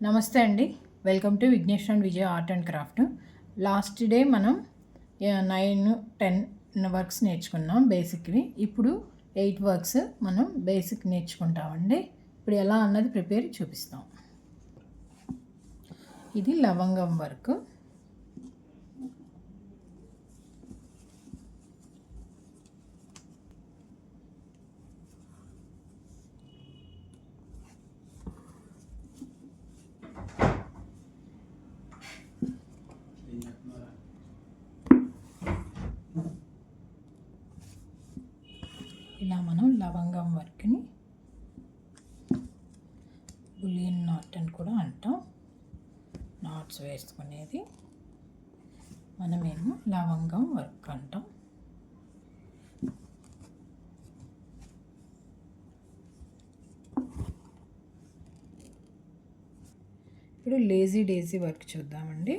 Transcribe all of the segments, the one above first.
నమస్తే అండి. Welcome to Vignesh and Vijaya art and craft. Last day మనం 9-10 వర్క్స్ నేర్చుకున్నాం బేసిక్వి. ఇప్పుడు 8 వర్క్స్ మనం బేసిక్ నేర్చుకుంటామండి. ఇప్పుడు ఎలా అన్నది ప్రిపేర్ చూపిస్తాం. ఇది లవంగం వర్క్. ఇలా మనం లవంగం వర్క్ని బులియన్ నాట్ అని కూడా అంటాం. నాట్స్ వేసుకునేది మనమేమో లవంగం వర్క్ అంటాం. ఇప్పుడు లేజీ డేజీ వర్క్ చూద్దామండి.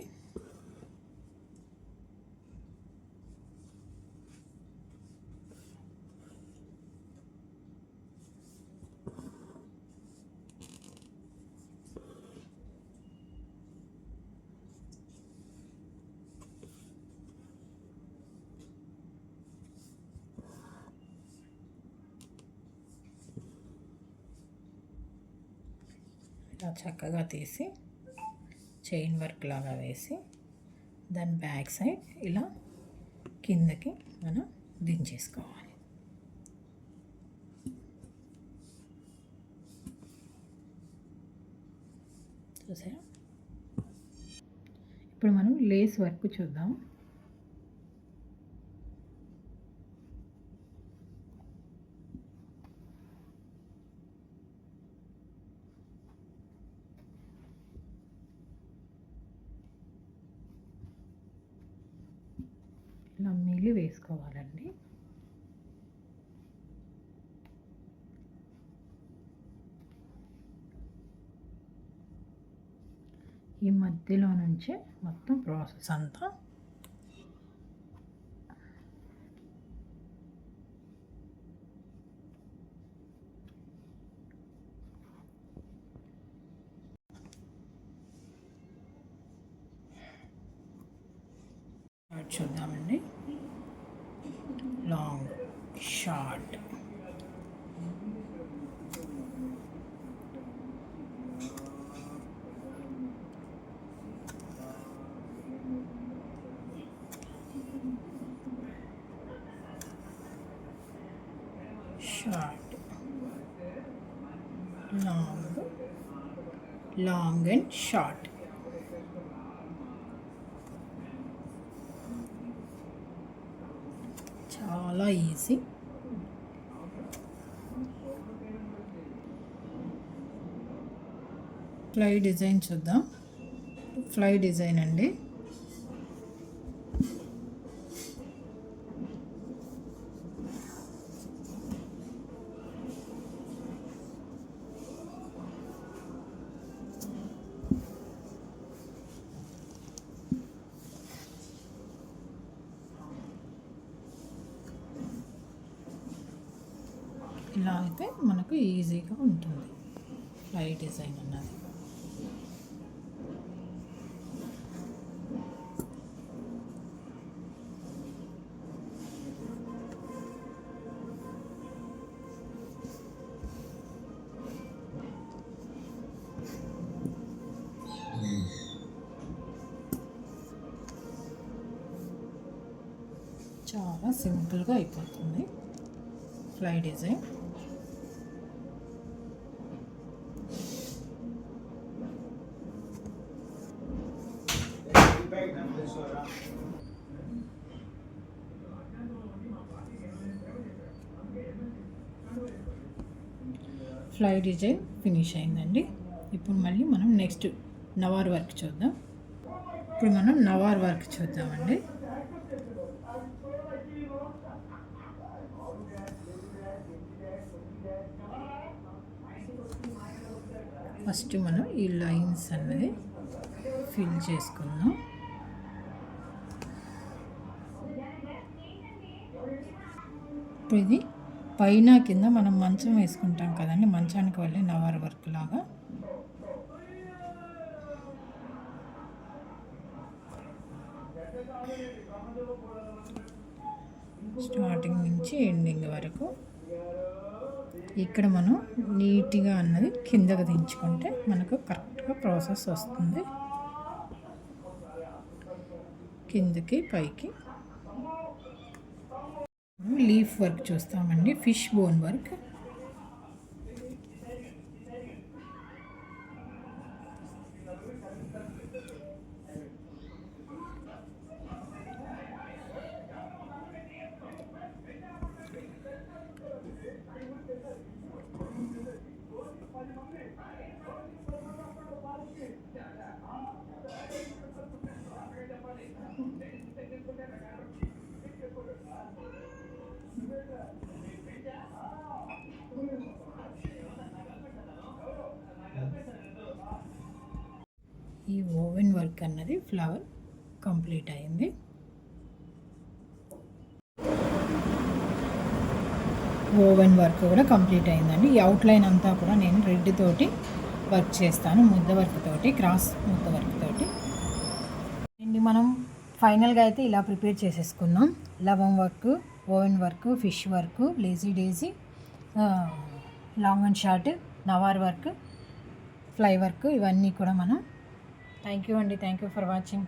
ఇలా చక్కగా తీసి చైన్ వర్క్ లాగా వేసి దాని బ్యాక్ సైడ్ ఇలా కిందకి మనం దించేసుకోవాలి. చూసారా? ఇప్పుడు మనం లేస్ వర్క్ చూద్దాం. ఇలా మిలి వేసుకోవాలండి. ఈ మధ్యలో నుంచే మొత్తం ప్రాసెస్ అంతా చూద్దామండి. Long, short, short, long, long and short. చాలా ఈజీ. ఫ్లై డిజైన్ చూద్దాం. ఫ్లై డిజైన్ అండి. ఇలా అయితే మనకు ఈజీగా ఉంటుంది ఫ్లై డిజైన్ అన్నది. చాలా సింపుల్గా అయిపోతుంది fly design. Fly design finish అయిందండి. ఇప్పుడు మళ్ళీ మనం నెక్స్ట్ నవార్ వర్క్ చూద్దాం. ఇప్పుడు మనం నవార్ వర్క్ చూద్దామండి. ఫస్ట్ మనం ఈ లైన్స్ అన్నది ఫిల్ చేసుకుందాం. ఇప్పుడు ఇది పైన కింద మనం మంచం వేసుకుంటాం కదండి, మంచానికి వెళ్ళి నవార్ వర్క్ లాగా స్టార్టింగ్ నుంచి ఎండింగ్ వరకు. ఇక్కడ మనం నీట్గా అన్నది కిందకు దించుకుంటే మనకు కరెక్ట్గా ప్రాసెస్ వస్తుంది. కిందకి పైకి లీఫ్ వర్క్ చూస్తామండి, ఫిష్ బోన్ వర్క్. ఈ ఓవెన్ వర్క్ అన్నది ఫ్లవర్ కంప్లీట్ అయింది. ఓవెన్ వర్క్ కూడా కంప్లీట్ అయిందండి. ఈ అవుట్లైన్ అంతా కూడా నేను రెడ్ తోటి వర్క్ చేస్తాను, ముద్ద వర్క్ తోటి, క్రాస్ ముద్ద వర్క్ తోటి. అండి మనం ఫైనల్గా అయితే ఇలా ప్రిపేర్ చేసేసుకున్నాం. లవం work, woven work, fish work, lazy daisy, long and short, నవార్ వర్క్, ఫ్లై వర్క్, ఇవన్నీ కూడా మనం. థ్యాంక్ యూ అండి. Thank you for watching.